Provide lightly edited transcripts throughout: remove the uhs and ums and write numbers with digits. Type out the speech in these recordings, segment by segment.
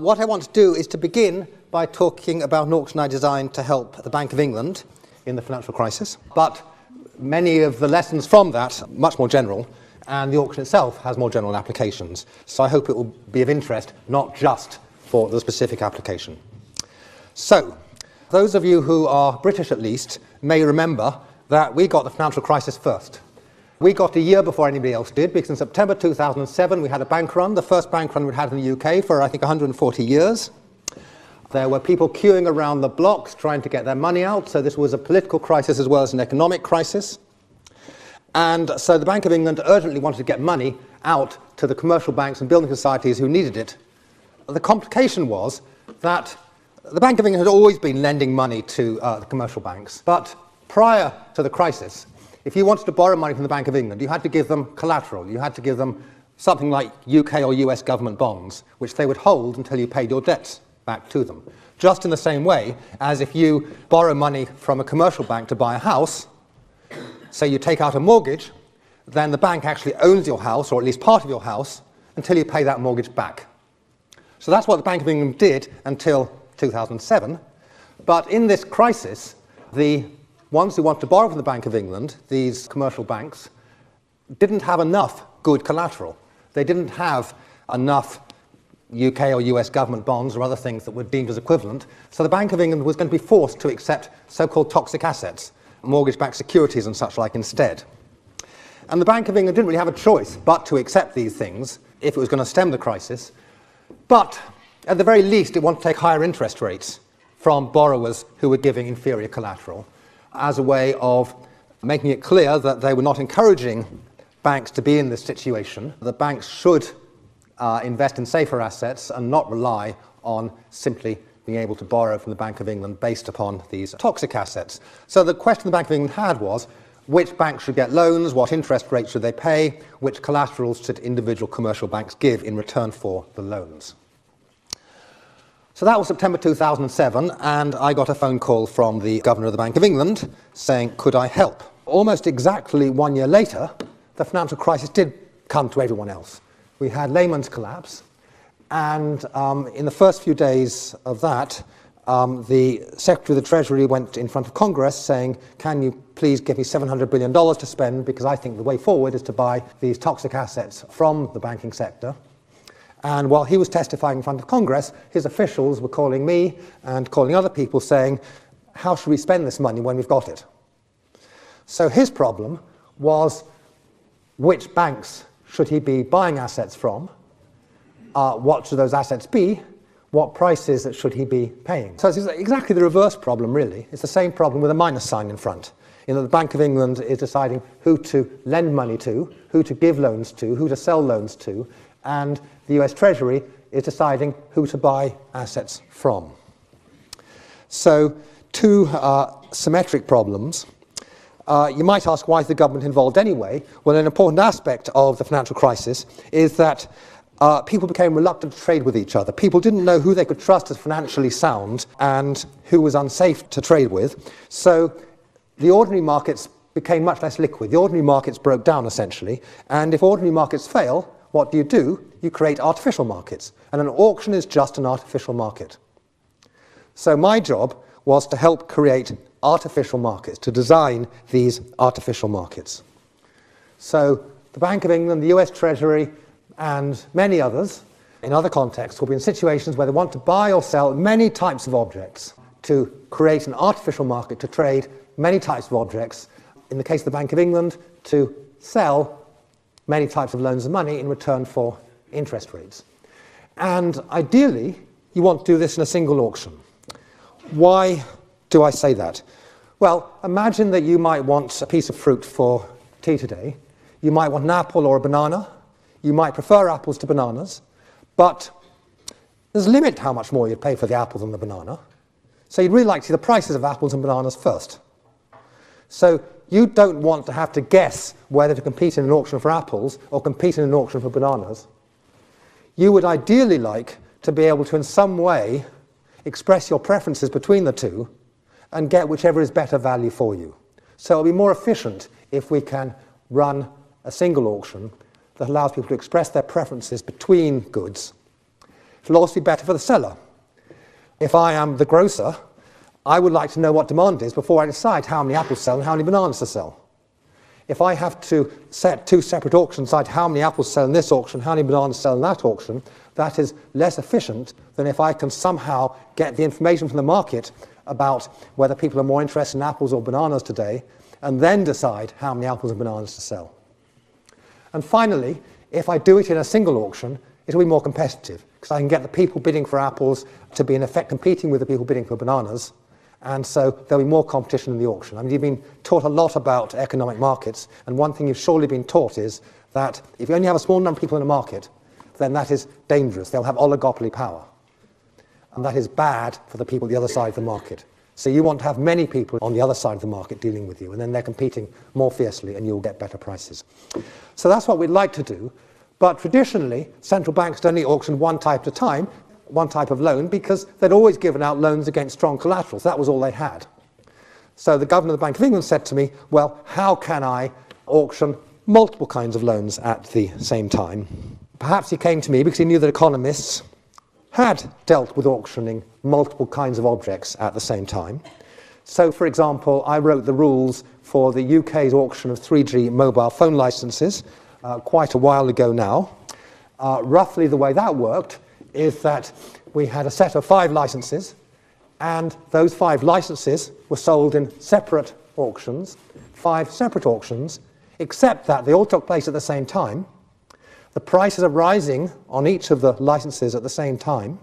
What I want to do is to begin by talking about an auction I designed to help the Bank of England in the financial crisis. But many of the lessons from that are much more general, and the auction itself has more general applications. So I hope it will be of interest, not just for the specific application. So, those of you who are British at least may remember that we got the financial crisis first. We got a year before anybody else did, because in September 2007 we had a bank run, the first bank run we'd had in the UK for I think 140 years. There were people queuing around the blocks trying to get their money out, so this was a political crisis as well as an economic crisis. And so the Bank of England urgently wanted to get money out to the commercial banks and building societies who needed it. The complication was that the Bank of England had always been lending money to the commercial banks, but prior to the crisis, if you wanted to borrow money from the Bank of England, you had to give them collateral. You had to give them something like UK or US government bonds, which they would hold until you paid your debts back to them. Just in the same way as if you borrow money from a commercial bank to buy a house, so you take out a mortgage, then the bank actually owns your house, or at least part of your house, until you pay that mortgage back. So that's what the Bank of England did until 2007. But in this crisis, the ones who want to borrow from the Bank of England, these commercial banks, didn't have enough good collateral. They didn't have enough UK or US government bonds or other things that were deemed as equivalent. So the Bank of England was going to be forced to accept so-called toxic assets, mortgage-backed securities and such like instead. And the Bank of England didn't really have a choice but to accept these things if it was going to stem the crisis. But at the very least, it wanted to take higher interest rates from borrowers who were giving inferior collateral as a way of making it clear that they were not encouraging banks to be in this situation. The banks should invest in safer assets and not rely on simply being able to borrow from the Bank of England based upon these toxic assets. So the question the Bank of England had was, which banks should get loans, what interest rates should they pay, which collaterals should individual commercial banks give in return for the loans. So that was September 2007, and I got a phone call from the Governor of the Bank of England saying, could I help? Almost exactly 1 year later, the financial crisis did come to everyone else. We had Lehman's collapse, and in the first few days of that, the Secretary of the Treasury went in front of Congress saying, can you please give me $700 billion to spend, because I think the way forward is to buy these toxic assets from the banking sector. And while he was testifying in front of Congress, his officials were calling me and calling other people saying, how should we spend this money when we've got it? So his problem was, which banks should he be buying assets from? What should those assets be? What prices should he be paying? So it's exactly the reverse problem, really. It's the same problem with a minus sign in front. You know, the Bank of England is deciding who to lend money to, who to give loans to, who to sell loans to, and the US Treasury is deciding who to buy assets from. So, two symmetric problems. You might ask, why is the government involved anyway? Well, an important aspect of the financial crisis is that people became reluctant to trade with each other. People didn't know who they could trust as financially sound and who was unsafe to trade with. So the ordinary markets became much less liquid. The ordinary markets broke down, essentially. And if ordinary markets fail, what do? You create artificial markets. And an auction is just an artificial market. So my job was to help create artificial markets, to design these artificial markets. So the Bank of England, the US Treasury, and many others, in other contexts, will be in situations where they want to buy or sell many types of objects to create an artificial market to trade many types of objects. In the case of the Bank of England, to sell many types of loans and money in return for interest rates. And ideally, you want to do this in a single auction. Why do I say that? Well, imagine that you might want a piece of fruit for tea today. You might want an apple or a banana. You might prefer apples to bananas, but there's a limit to how much more you'd pay for the apple than the banana. So you'd really like to see the prices of apples and bananas first. So you don't want to have to guess whether to compete in an auction for apples or compete in an auction for bananas. You would ideally like to be able to, in some way, express your preferences between the two and get whichever is better value for you. So it'll be more efficient if we can run a single auction that allows people to express their preferences between goods. It'll also be better for the seller. If I am the grocer, I would like to know what demand is before I decide how many apples to sell and how many bananas to sell. If I have to set two separate auctions, decide how many apples to sell in this auction, how many bananas to sell in that auction, that is less efficient than if I can somehow get the information from the market about whether people are more interested in apples or bananas today, and then decide how many apples and bananas to sell. And finally, if I do it in a single auction, it'll be more competitive, because I can get the people bidding for apples to be in effect competing with the people bidding for bananas, and so there'll be more competition in the auction. I mean, you've been taught a lot about economic markets, and one thing you've surely been taught is that if you only have a small number of people in a market, then that is dangerous. They'll have oligopoly power, and that is bad for the people at the other side of the market. So you want to have many people on the other side of the market dealing with you, and then they're competing more fiercely, and you'll get better prices. So that's what we'd like to do. But traditionally, central banks only auction one type at a time, one type of loan, because they'd always given out loans against strong collaterals. That was all they had. So the governor of the Bank of England said to me, well, how can I auction multiple kinds of loans at the same time? Perhaps he came to me because he knew that economists had dealt with auctioning multiple kinds of objects at the same time. So, for example, I wrote the rules for the UK's auction of 3G mobile phone licenses quite a while ago now. Roughly the way that worked is that we had a set of 5 licenses, and those 5 licenses were sold in separate auctions, 5 separate auctions, except that they all took place at the same time. The prices are rising on each of the licenses at the same time,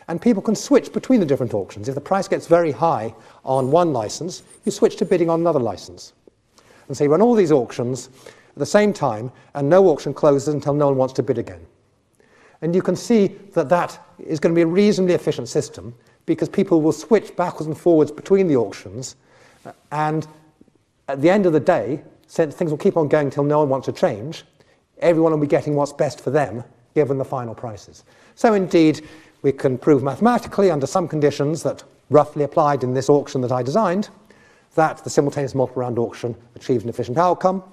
and people can switch between the different auctions. If the price gets very high on one license, you switch to bidding on another license. And so you run all these auctions at the same time, and no auction closes until no one wants to bid again. And you can see that that is going to be a reasonably efficient system, because people will switch backwards and forwards between the auctions, and at the end of the day, since things will keep on going until no one wants to change, everyone will be getting what's best for them, given the final prices. So indeed, we can prove mathematically, under some conditions that roughly applied in this auction that I designed, that the simultaneous multiple round auction achieves an efficient outcome.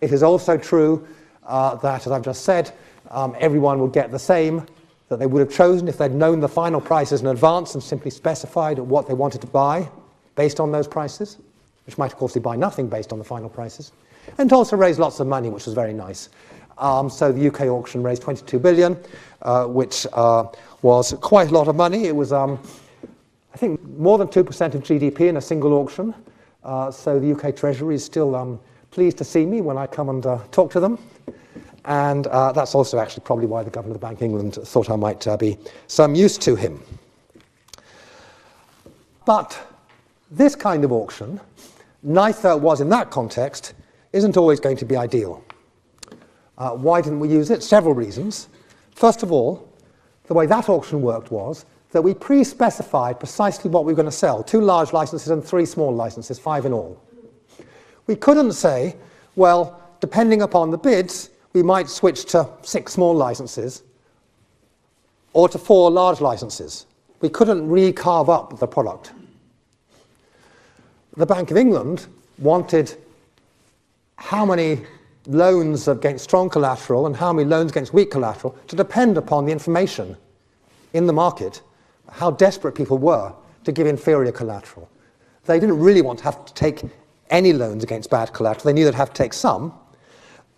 It is also true that, as I've just said, everyone will get the same that they would have chosen if they'd known the final prices in advance and simply specified what they wanted to buy based on those prices, which might, of course, be buy nothing based on the final prices. And it also raised lots of money, which was very nice. So the UK auction raised 22 billion, which was quite a lot of money. It was, I think, more than 2% of GDP in a single auction. So the UK Treasury is still pleased to see me when I come and talk to them. And that's also actually probably why the governor of the Bank of England thought I might be some use to him. But this kind of auction, nice though it was in that context, isn't always going to be ideal. Why didn't we use it? Several reasons. First of all, the way that auction worked was that we pre-specified precisely what we were going to sell, 2 large licenses and 3 small licenses, 5 in all. We couldn't say, well, depending upon the bids, we might switch to 6 small licenses or to 4 large licenses. We couldn't re-carve up the product. The Bank of England wanted how many loans against strong collateral and how many loans against weak collateral to depend upon the information in the market, how desperate people were to give inferior collateral. They didn't really want to have to take any loans against bad collateral. They knew they'd have to take some.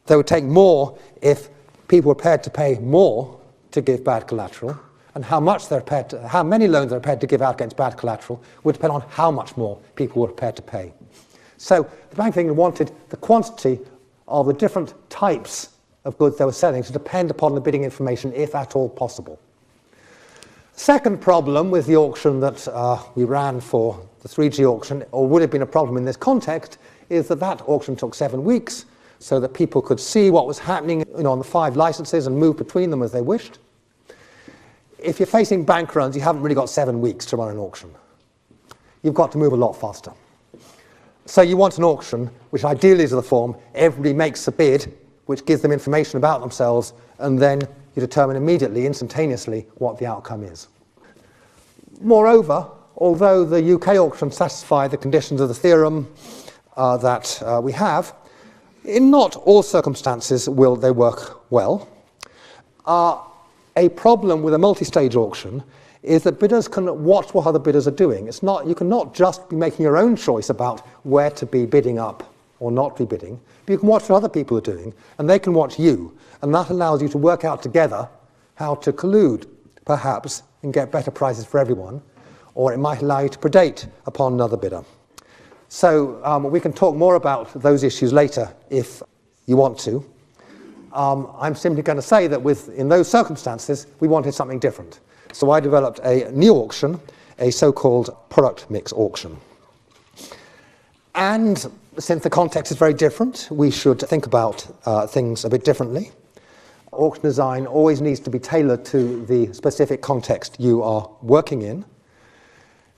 They would take more if people were prepared to pay more to give bad collateral, and how many loans they're prepared to give out against bad collateral would depend on how much more people were prepared to pay. So the Bank of England wanted the quantity of the different types of goods they were selling to depend upon the bidding information, if at all possible. Second problem with the auction that we ran for the 3G auction, or would have been a problem in this context, is that that auction took 7 weeks, so that people could see what was happening on the 5 licenses and move between them as they wished. If you're facing bank runs, you haven't really got 7 weeks to run an auction. You've got to move a lot faster. So you want an auction which ideally is of the form, everybody makes a bid which gives them information about themselves, and then you determine immediately, instantaneously, what the outcome is. Moreover, although the UK auction satisfied the conditions of the theorem that we have, in not all circumstances will they work well. A problem with a multi-stage auction is that bidders can watch what other bidders are doing. You cannot just be making your own choice about where to be bidding up or not be bidding, but you can watch what other people are doing, and they can watch you, and that allows you to work out together how to collude, perhaps, and get better prices for everyone, or it might allow you to predate upon another bidder. So we can talk more about those issues later if you want to. I'm simply going to say that in those circumstances, we wanted something different. So I developed a new auction, a so-called product mix auction. And since the context is very different, we should think about things a bit differently. Auction design always needs to be tailored to the specific context you are working in.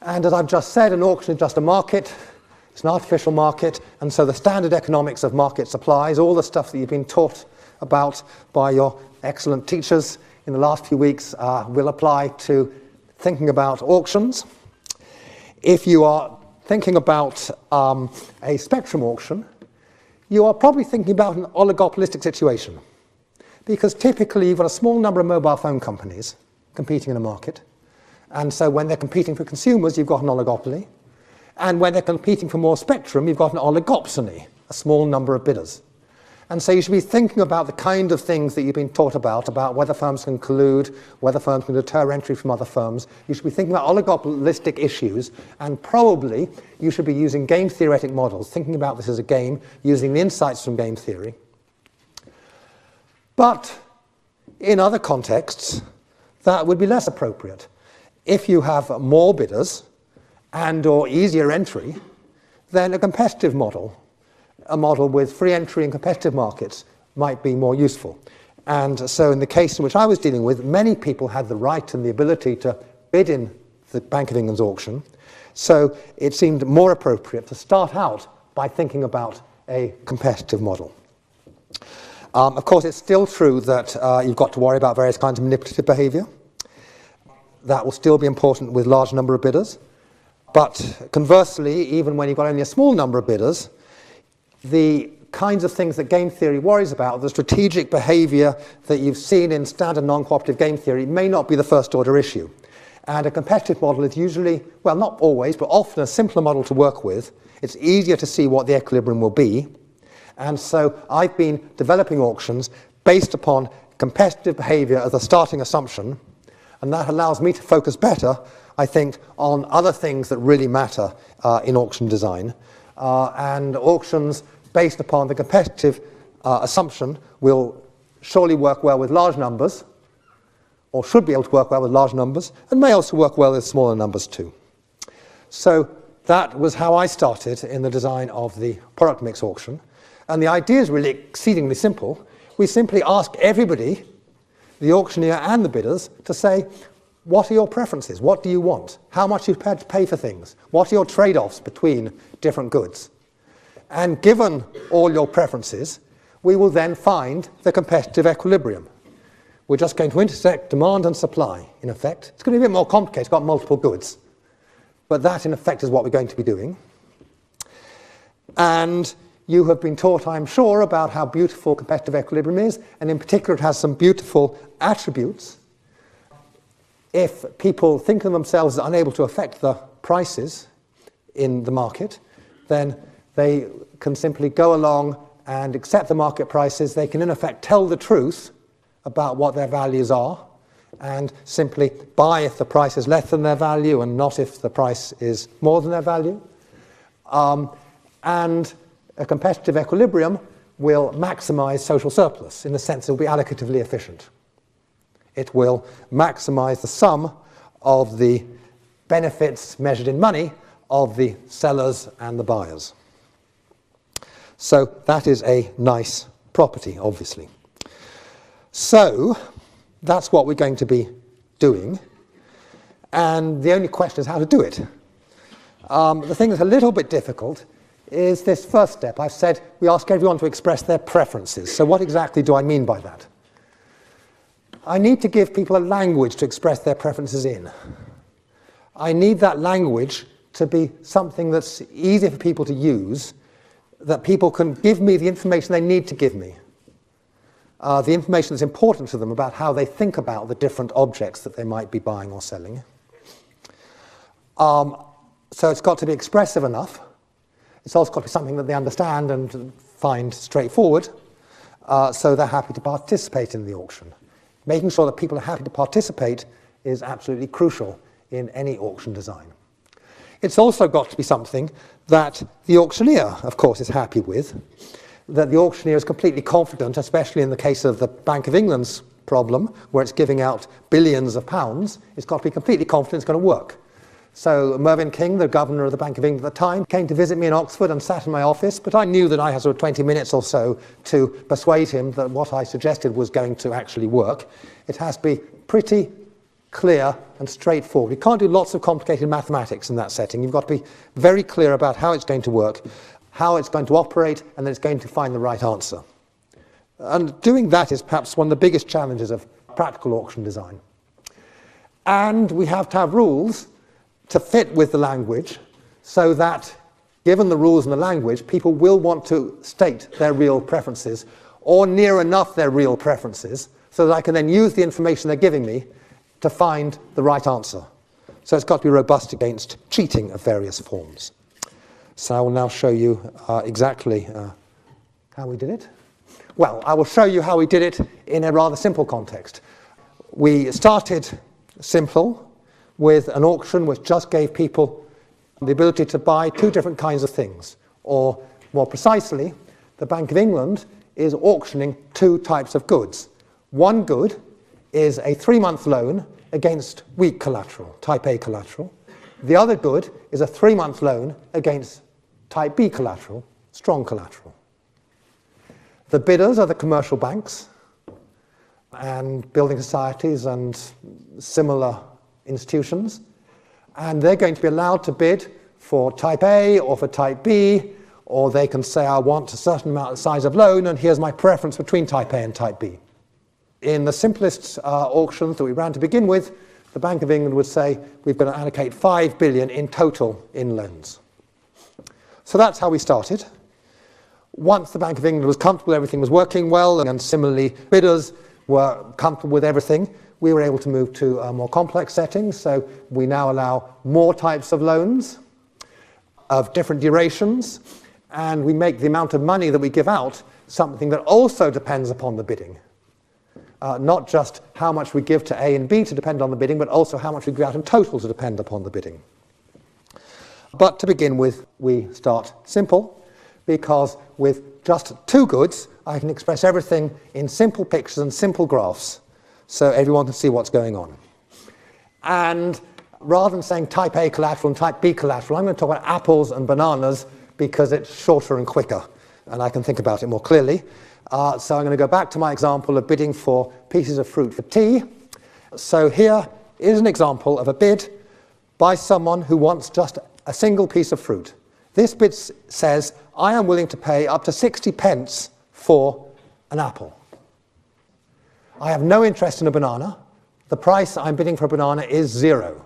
And as I've just said, an auction is just a market. It's an artificial market, and so the standard economics of market supplies, all the stuff that you've been taught about by your excellent teachers in the last few weeks, will apply to thinking about auctions. If you are thinking about a spectrum auction, you are probably thinking about an oligopolistic situation, because typically you've got a small number of mobile phone companies competing in a market, and so when they're competing for consumers, you've got an oligopoly. And when they're competing for more spectrum, you've got an oligopsony, a small number of bidders. And so you should be thinking about the kind of things that you've been taught about whether firms can collude, whether firms can deter entry from other firms. You should be thinking about oligopolistic issues, and probably you should be using game theoretic models, thinking about this as a game, using the insights from game theory. But in other contexts, that would be less appropriate. If you have more bidders, and/or easier entry, then a competitive model, a model with free entry and competitive markets, might be more useful. And so in the case in which I was dealing with, many people had the right and the ability to bid in the Bank of England's auction, so it seemed more appropriate to start out by thinking about a competitive model. Of course, it's still true that you've got to worry about various kinds of manipulative behavior. That will still be important with a large number of bidders. But conversely, even when you've got only a small number of bidders, the kinds of things that game theory worries about, the strategic behavior that you've seen in standard non-cooperative game theory, may not be the first order issue. And a competitive model is usually, well, not always, but often a simpler model to work with. It's easier to see what the equilibrium will be. And so I've been developing auctions based upon competitive behavior as a starting assumption, and that allows me to focus better, I think, on other things that really matter in auction design. And auctions based upon the competitive assumption will surely work well with large numbers, or should be able to work well with large numbers, and may also work well with smaller numbers too. So that was how I started in the design of the product mix auction. And the idea is really exceedingly simple. We simply ask everybody, the auctioneer and the bidders, to say, what are your preferences? What do you want? How much are you prepared to pay for things? What are your trade-offs between different goods? And given all your preferences, we will then find the competitive equilibrium. We're just going to intersect demand and supply, in effect. It's going to be a bit more complicated. It's got multiple goods. But that, in effect, is what we're going to be doing. And you have been taught, I'm sure, about how beautiful competitive equilibrium is, and in particular it has some beautiful attributes. If people think of themselves as unable to affect the prices in the market, then they can simply go along and accept the market prices. They can, in effect, tell the truth about what their values are, and simply buy if the price is less than their value and not if the price is more than their value. And a competitive equilibrium will maximize social surplus in the sense it will be allocatively efficient. It will maximize the sum of the benefits measured in money of the sellers and the buyers. So that is a nice property, obviously. So that's what we're going to be doing. And the only question is how to do it. The thing that's a little bit difficult is this first step. I've said we ask everyone to express their preferences. So what exactly do I mean by that? I need to give people a language to express their preferences in. I need that language to be something that's easy for people to use, that people can give me the information they need to give me. the information that's important to them about how they think about the different objects that they might be buying or selling. So it's got to be expressive enough. It's also got to be something that they understand and find straightforward, so they're happy to participate in the auction. Making sure that people are happy to participate is absolutely crucial in any auction design. It's also got to be something that the auctioneer, of course, is happy with, that the auctioneer is completely confident, especially in the case of the Bank of England's problem, where it's giving out billions of pounds. It's got to be completely confident it's going to work. So Mervyn King, the governor of the Bank of England at the time, came to visit me in Oxford and sat in my office, but I knew that I had sort of 20 minutes or so to persuade him that what I suggested was going to actually work. It has to be pretty clear and straightforward. You can't do lots of complicated mathematics in that setting. You've got to be very clear about how it's going to work, how it's going to operate, and that it's going to find the right answer. And doing that is perhaps one of the biggest challenges of practical auction design. And we have to have rules to fit with the language, so that, given the rules and the language, people will want to state their real preferences, or near enough their real preferences, so that I can then use the information they're giving me to find the right answer. So it's got to be robust against cheating of various forms. So I will now show you exactly how we did it. Well, I will show you how we did it in a rather simple context. We started simple, with an auction which just gave people the ability to buy two different kinds of things. Or more precisely, the Bank of England is auctioning two types of goods. One good is a 3-month loan against weak collateral, type A collateral. The other good is a 3-month loan against type B collateral, strong collateral. The bidders are the commercial banks and building societies and similar institutions, and they're going to be allowed to bid for type A or for type B, or they can say, I want a certain amount of size of loan, and here's my preference between type A and type B. In the simplest auctions that we ran to begin with, the Bank of England would say, we're going to allocate 5 billion in total in loans. So that's how we started. Once the Bank of England was comfortable everything was working well, and similarly bidders were comfortable with everything, we were able to move to more complex settings. So we now allow more types of loans of different durations, and we make the amount of money that we give out something that also depends upon the bidding. Not just how much we give to A and B to depend on the bidding, but also how much we give out in total to depend upon the bidding. But to begin with, we start simple, because with just two goods, I can express everything in simple pictures and simple graphs, so everyone can see what's going on. And rather than saying type A collateral and type B collateral, I'm going to talk about apples and bananas because it's shorter and quicker, and I can think about it more clearly. So I'm going to go back to my example of bidding for pieces of fruit for tea. So here is an example of a bid by someone who wants just a single piece of fruit. This bid says, I am willing to pay up to 60 pence for an apple. I have no interest in a banana. The price I'm bidding for a banana is 0.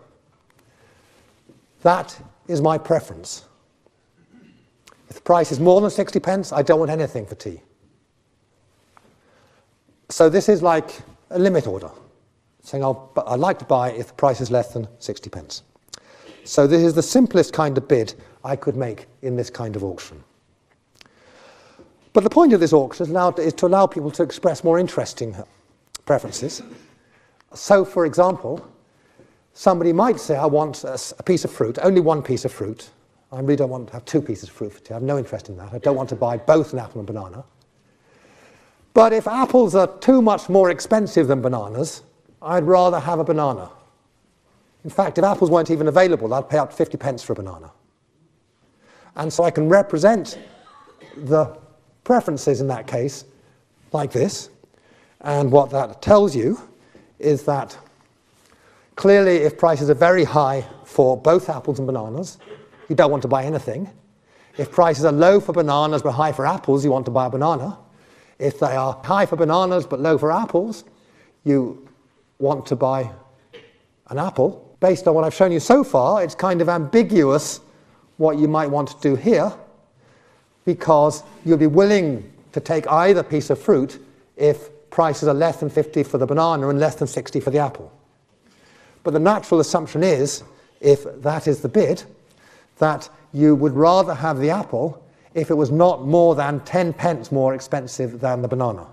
That is my preference. If the price is more than 60 pence, I don't want anything for tea. So this is like a limit order, saying I'd like to buy if the price is less than 60 pence. So this is the simplest kind of bid I could make in this kind of auction. But the point of this auction is to allow people to express more interesting preferences. So, for example, somebody might say, I want a piece of fruit, only one piece of fruit. I really don't want to have two pieces of fruit for tea. I have no interest in that. I don't want to buy both an apple and a banana. But if apples are too much more expensive than bananas, I'd rather have a banana. In fact, if apples weren't even available, I'd pay up to 50 pence for a banana. And so I can represent the preferences in that case like this. And what that tells you is that clearly if prices are very high for both apples and bananas, you don't want to buy anything. If prices are low for bananas but high for apples, you want to buy a banana. If they are high for bananas but low for apples, you want to buy an apple. Based on what I've shown you so far, it's kind of ambiguous what you might want to do here, because you'll be willing to take either piece of fruit if prices are less than 50 for the banana and less than 60 for the apple. But the natural assumption is, if that is the bid, that you would rather have the apple if it was not more than 10 pence more expensive than the banana,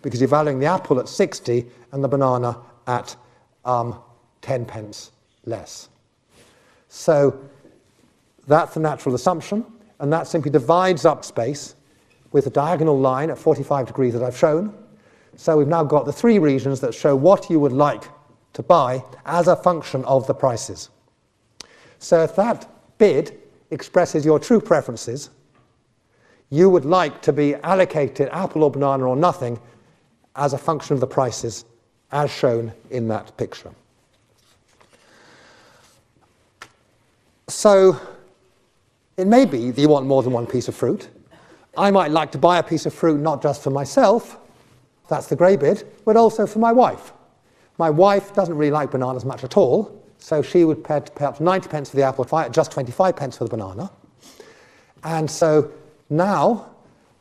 because you're valuing the apple at 60 and the banana at 10 pence less. So that's the natural assumption, and that simply divides up space with a diagonal line at 45 degrees that I've shown. So we've now got the three regions that show what you would like to buy as a function of the prices. So if that bid expresses your true preferences, you would like to be allocated apple or banana or nothing as a function of the prices as shown in that picture. So it may be that you want more than one piece of fruit. I might like to buy a piece of fruit not just for myself, that's the grey bid, but also for my wife. My wife doesn't really like bananas much at all, so she would pay up to 90 pence for the apple, just 25 pence for the banana. And so now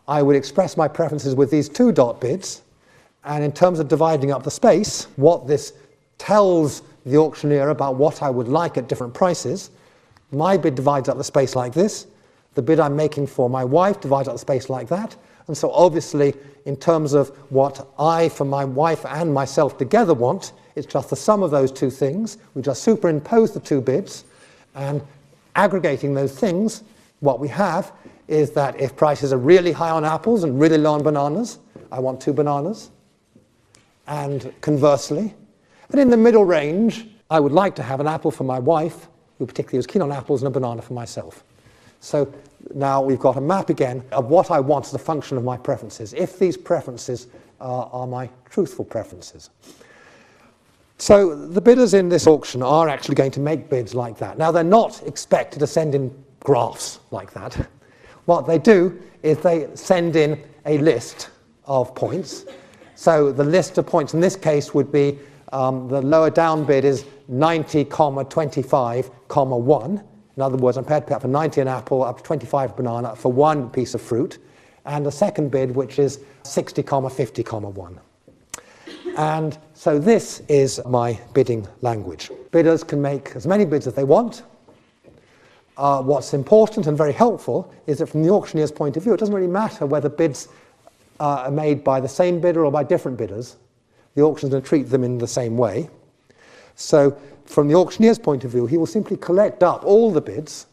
I would express my preferences with these two dot bids, and in terms of dividing up the space, what this tells the auctioneer about what I would like at different prices, my bid divides up the space like this, the bid I'm making for my wife divides up the space like that, and so obviously in terms of what I for my wife and myself together want, it's just the sum of those two things. We just superimpose the two bids, and aggregating those things, what we have is that if prices are really high on apples and really low on bananas, I want two bananas. And conversely, and in the middle range, I would like to have an apple for my wife, who particularly is keen on apples, and a banana for myself. So now we've got a map again of what I want as a function of my preferences, if these preferences are my truthful preferences. So the bidders in this auction are actually going to make bids like that. Now they're not expected to send in graphs like that. What they do is they send in a list of points. So the list of points in this case would be the lower down bid is 90, 25, 1. In other words, I'm prepared to pay up for 90 an apple, up to 25 banana for one piece of fruit. And the second bid, which is 60, 50, 1. And so this is my bidding language. Bidders can make as many bids as they want. What's important and very helpful is that from the auctioneer's point of view, it doesn't really matter whether bids are made by the same bidder or by different bidders. The auction's going to treat them in the same way. So from the auctioneer's point of view, he will simply collect up all the bids.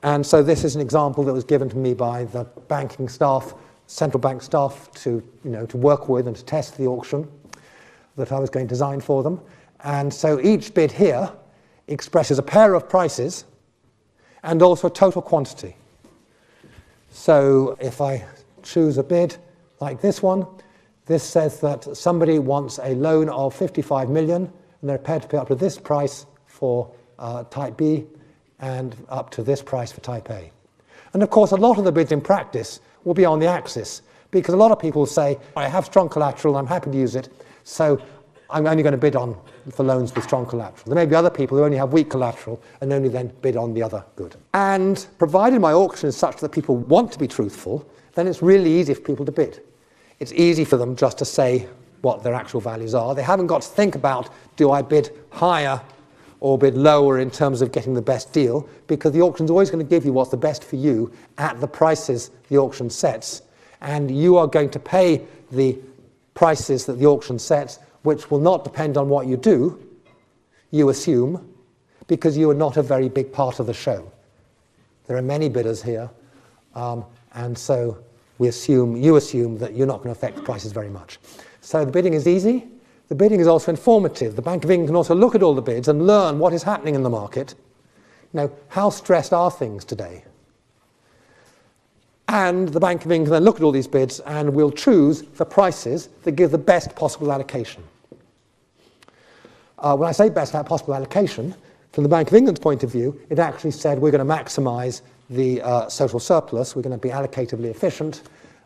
And so this is an example that was given to me by the banking staff, central bank staff, to work with and to test the auction that I was going to design for them. And so each bid here expresses a pair of prices and also a total quantity. So if I choose a bid like this one, this says that somebody wants a loan of 55 million and they're prepared to pay up to this price for type B and up to this price for type A. And of course a lot of the bids in practice will be on the axis, because a lot of people say, I have strong collateral, I'm happy to use it, so I'm only going to bid on for loans with strong collateral. There may be other people who only have weak collateral and only then bid on the other good. And provided my auction is such that people want to be truthful, then it's really easy for people to bid. It's easy for them just to say what their actual values are. They haven't got to think about, do I bid higher or bid lower in terms of getting the best deal, because the auction's always going to give you what's the best for you at the prices the auction sets, and you are going to pay the prices that the auction sets, which will not depend on what you do, you assume, because you are not a very big part of the show. There are many bidders here, and so you assume that you're not going to affect the prices very much. So the bidding is easy. The bidding is also informative. The Bank of England can also look at all the bids and learn what is happening in the market. How stressed are things today? And the Bank of England then look at all these bids and will choose the prices that give the best possible allocation. When I say best possible allocation, from the Bank of England's point of view, it actually said we're going to maximise the social surplus, we're going to be allocatively efficient,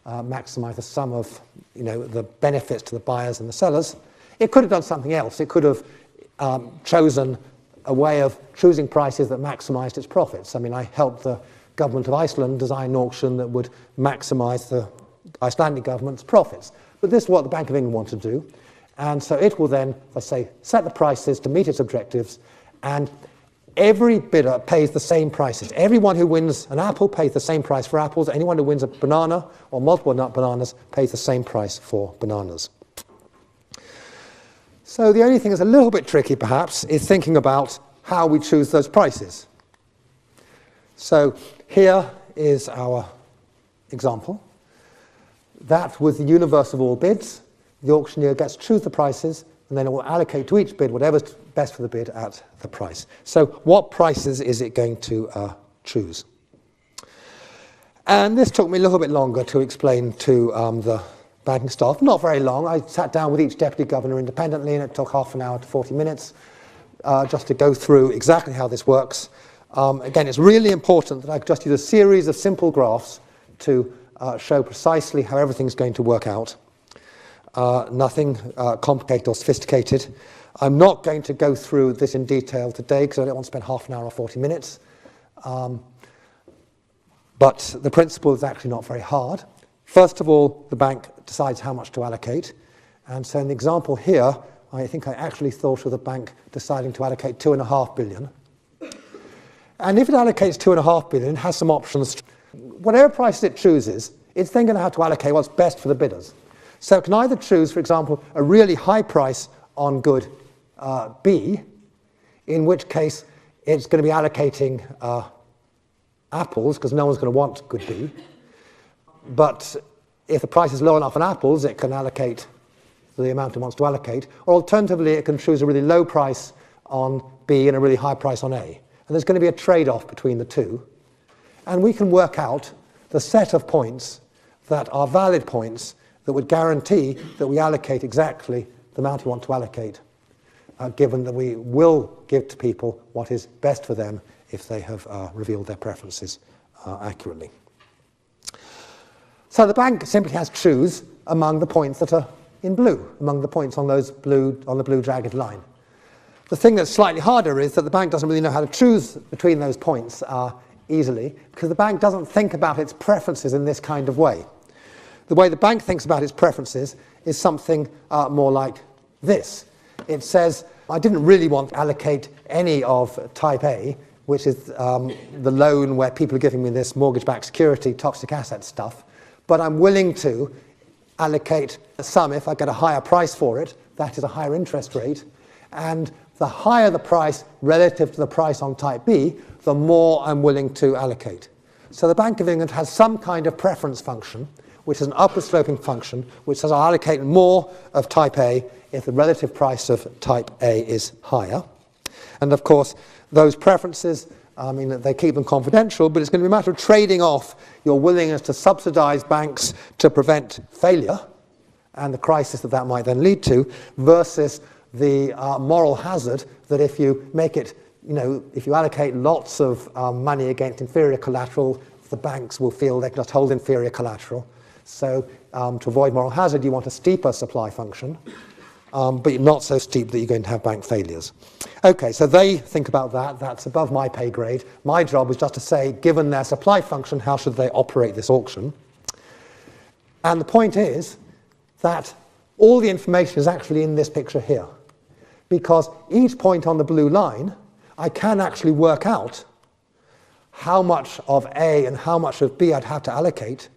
maximise the sum of the benefits to the buyers and the sellers. It could have done something else. It could have chosen a way of choosing prices that maximised its profits. I mean, I helped the government of Iceland design an auction that would maximise the Icelandic government's profits. but this is what the Bank of England wants to do. And so it will then, let's say, set the prices to meet its objectives, and every bidder pays the same prices. Everyone who wins an apple pays the same price for apples. Anyone who wins a banana or multiple nut bananas pays the same price for bananas. So the only thing that's a little bit tricky, perhaps, is thinking about how we choose those prices. So here is our example. That was the universe of all bids. The auctioneer gets to choose the prices, and then it will allocate to each bid whatever's best for the bid at the price. So what prices is it going to choose? And this took me a little bit longer to explain to the banking staff. Not very long. I sat down with each deputy governor independently, and it took half an hour to 40 minutes just to go through exactly how this works. Again, it's really important that I just use a series of simple graphs to show precisely how everything's going to work out. Nothing complicated or sophisticated. I'm not going to go through this in detail today because I don't want to spend half an hour or 40 minutes. But the principle is actually not very hard. First of all, the bank decides how much to allocate. And so in the example here, I think I actually thought of the bank deciding to allocate 2.5 billion. And if it allocates 2.5 billion, it has some options. Whatever price it chooses, it's then going to have to allocate what's best for the bidders. So it can either choose, for example, a really high price on good B, in which case it's going to be allocating apples, because no one's going to want good B. But if the price is low enough on apples, it can allocate the amount it wants to allocate. Or alternatively, it can choose a really low price on B and a really high price on A. And there's going to be a trade-off between the two. And we can work out the set of points that are valid points that would guarantee that we allocate exactly the amount we want to allocate, given that we will give to people what is best for them if they have revealed their preferences accurately. So the bank simply has to choose among the points that are in blue, among the points on the blue jagged line. The thing that's slightly harder is that the bank doesn't really know how to choose between those points easily, because the bank doesn't think about its preferences in this kind of way. The way the bank thinks about its preferences is something more like this. It says, I didn't really want to allocate any of type A, which is the loan where people are giving me this mortgage-backed security, toxic asset stuff, but I'm willing to allocate some if I get a higher price for it, that is a higher interest rate, and the higher the price relative to the price on type B, the more I'm willing to allocate. So the Bank of England has some kind of preference function, which is an upward sloping function, which says I'll allocate more of type A if the relative price of type A is higher. And of course, those preferences, they keep them confidential, but it's going to be a matter of trading off your willingness to subsidize banks to prevent failure and the crisis that that might then lead to, versus the moral hazard that if you make it, if you allocate lots of money against inferior collateral, the banks will feel they can just hold inferior collateral. So to avoid moral hazard, you want a steeper supply function, but not so steep that you're going to have bank failures. Okay, so they think about that. That's above my pay grade. My job is just to say, given their supply function, how should they operate this auction? And the point is that all the information is actually in this picture here, because each point on the blue line, I can actually work out how much of A and how much of B I'd have to allocate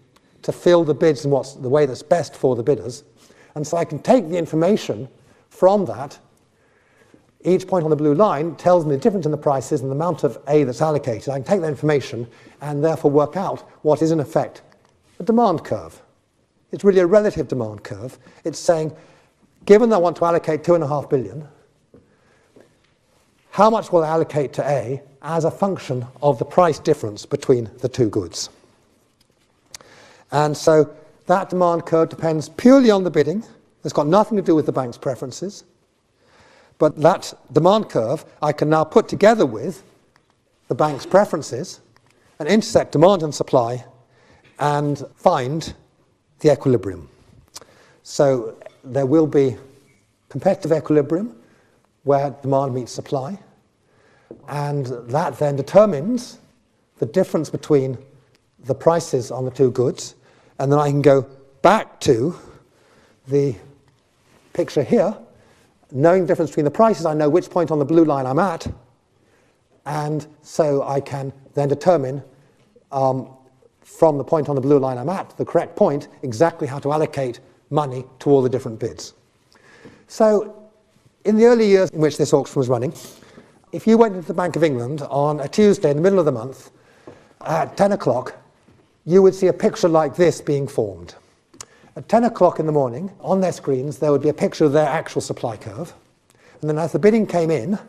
to fill the bids in what's the way that's best for the bidders. And so I can take the information from that. Each point on the blue line tells me the difference in the prices and the amount of A that's allocated. I can take that information and therefore work out what is in effect a demand curve. It's really a relative demand curve. It's saying, given I want to allocate 2.5 billion, how much will I allocate to A as a function of the price difference between the two goods? And so that demand curve depends purely on the bidding. It's got nothing to do with the bank's preferences. But that demand curve I can now put together with the bank's preferences and intersect demand and supply and find the equilibrium. So there will be competitive equilibrium where demand meets supply, and that then determines the difference between the prices on the two goods, and then I can go back to the picture here, knowing the difference between the prices, I know which point on the blue line I'm at, and so I can then determine from the point on the blue line I'm at, the correct point, exactly how to allocate money to all the different bids. So in the early years in which this auction was running, if you went into the Bank of England on a Tuesday in the middle of the month at 10 o'clock, you would see a picture like this being formed. At 10 o'clock in the morning, on their screens, there would be a picture of their actual supply curve. And then as the bidding came in,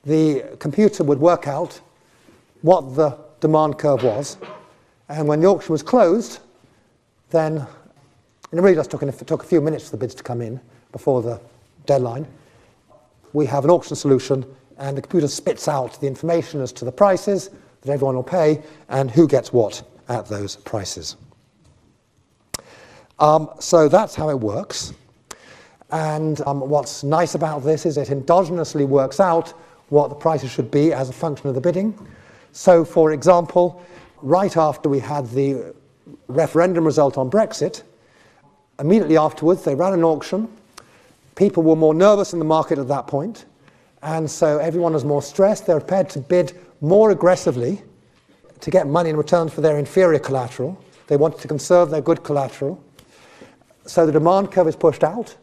the computer would work out what the demand curve was. And when the auction was closed, then, and it really just took a few minutes for the bids to come in before the deadline, we have an auction solution, and the computer spits out the information as to the prices that everyone will pay and who gets what at those prices. So that's how it works. And what's nice about this is it endogenously works out what the prices should be as a function of the bidding. So, for example, right after we had the referendum result on Brexit, immediately afterwards they ran an auction. People were more nervous in the market at that point, and so everyone was more stressed. They were prepared to bid more aggressively to get money in return for their inferior collateral. They wanted to conserve their good collateral. So the demand curve is pushed out,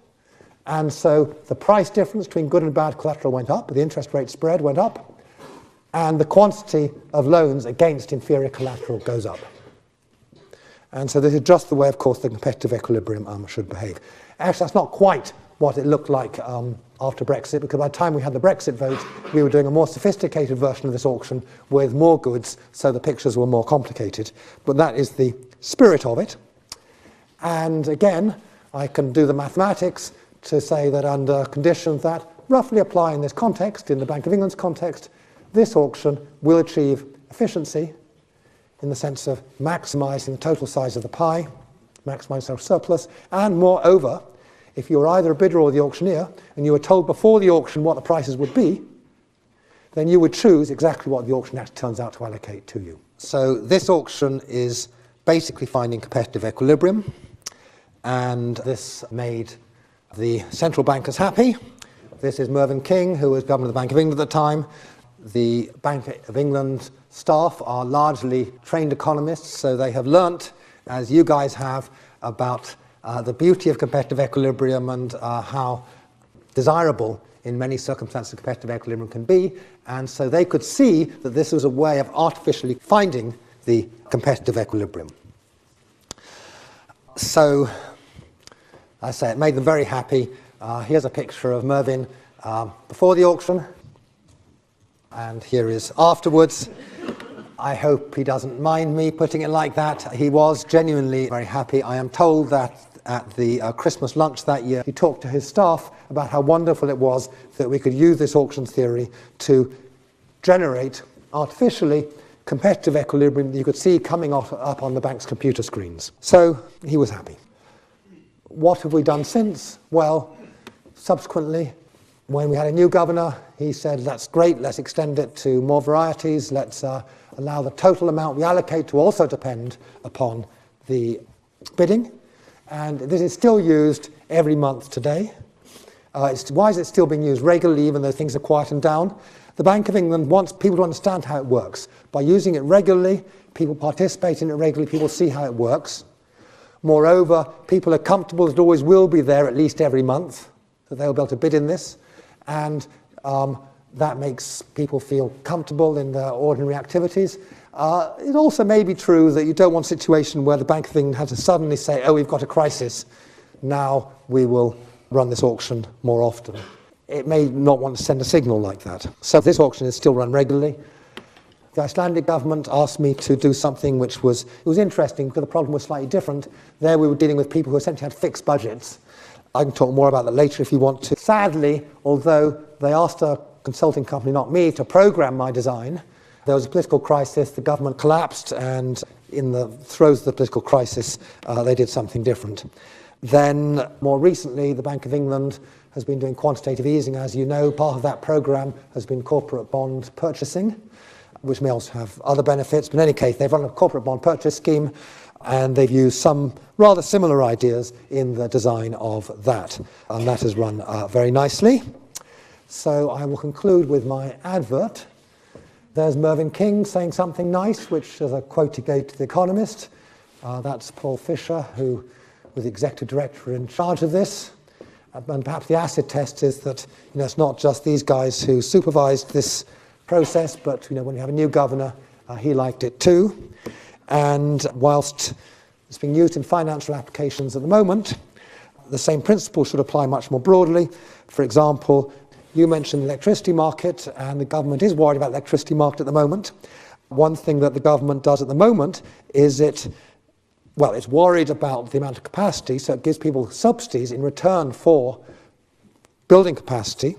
and so the price difference between good and bad collateral went up, the interest rate spread went up, and the quantity of loans against inferior collateral goes up. And so this is just the way, of course, the competitive equilibrium should behave. Actually, that's not quite what it looked like after Brexit, because by the time we had the Brexit vote, we were doing a more sophisticated version of this auction with more goods, so the pictures were more complicated. But that is the spirit of it. And again, I can do the mathematics to say that under conditions that roughly apply in this context, in the Bank of England's context, this auction will achieve efficiency in the sense of maximising the total size of the pie, maximising our surplus, and moreover, if you're either a bidder or the auctioneer, and you were told before the auction what the prices would be, then you would choose exactly what the auction actually turns out to allocate to you. So this auction is basically finding competitive equilibrium, and this made the central bankers happy. This is Mervyn King, who was governor of the Bank of England at the time. The Bank of England staff are largely trained economists, so they have learnt, as you guys have, about the beauty of competitive equilibrium and how desirable in many circumstances competitive equilibrium can be, and so they could see that this was a way of artificially finding the competitive equilibrium. So, I say it made them very happy. Here's a picture of Mervyn before the auction, and here is afterwards. I hope he doesn't mind me putting it like that. He was genuinely very happy. I am told that at the Christmas lunch that year, he talked to his staff about how wonderful it was that we could use this auction theory to generate artificially competitive equilibrium that you could see coming up on the bank's computer screens. So he was happy. What have we done since? Well, subsequently, when we had a new governor, he said, that's great, let's extend it to more varieties, let's allow the total amount we allocate to also depend upon the bidding. And this is still used every month today. Why is it still being used regularly, even though things are quietened down? The Bank of England wants people to understand how it works. By using it regularly, people participate in it regularly, people see how it works. Moreover, people are comfortable that it always will be there at least every month, that they'll be able to bid in this. And that makes people feel comfortable in their ordinary activities. It also may be true that you don't want a situation where the Bank of England has to suddenly say, oh, we've got a crisis, now we will run this auction more often. It may not want to send a signal like that. So this auction is still run regularly. The Icelandic government asked me to do something which was interesting because the problem was slightly different. There we were dealing with people who essentially had fixed budgets. I can talk more about that later if you want to. Sadly, although they asked a consulting company, not me, to program my design, there was a political crisis, the government collapsed, and in the throes of the political crisis, they did something different. Then, more recently, the Bank of England has been doing quantitative easing. As you know, part of that program has been corporate bond purchasing, which may also have other benefits. But in any case, they've run a corporate bond purchase scheme, and they've used some rather similar ideas in the design of that, and that has run very nicely. So I will conclude with my advert. There's Mervyn King saying something nice, which is a quote he gave to The Economist. That's Paul Fisher, who was the executive director in charge of this. And perhaps the acid test is that it's not just these guys who supervised this process, but when you have a new governor, he liked it too. And whilst it's being used in financial applications at the moment, the same principle should apply much more broadly. For example, you mentioned the electricity market, and the government is worried about the electricity market at the moment. One thing that the government does at the moment is it's worried about the amount of capacity, so it gives people subsidies in return for building capacity.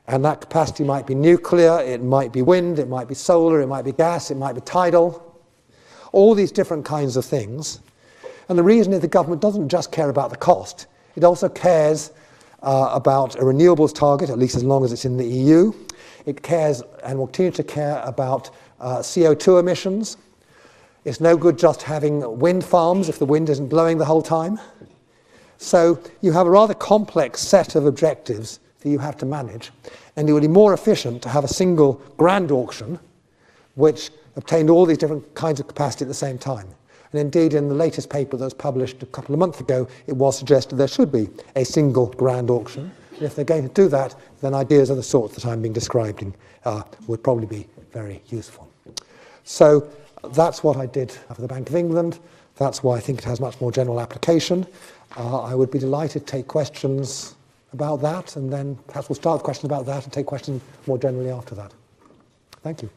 And that capacity might be nuclear, it might be wind, it might be solar, it might be gas, it might be tidal. All these different kinds of things. And the reason is the government doesn't just care about the cost. It also cares about a renewables target, at least as long as it's in the EU. It cares and will continue to care about CO2 emissions. It's no good just having wind farms if the wind isn't blowing the whole time. So you have a rather complex set of objectives that you have to manage, and it would be more efficient to have a single grand auction which obtained all these different kinds of capacity at the same time. And indeed, in the latest paper that was published a couple of months ago, it was suggested there should be a single grand auction. And if they're going to do that, then ideas of the sort that I'm being described would probably be very useful. So that's what I did for the Bank of England. That's why I think it has much more general application. I would be delighted to take questions about that, and then perhaps we'll start with questions about that and take questions more generally after that. Thank you.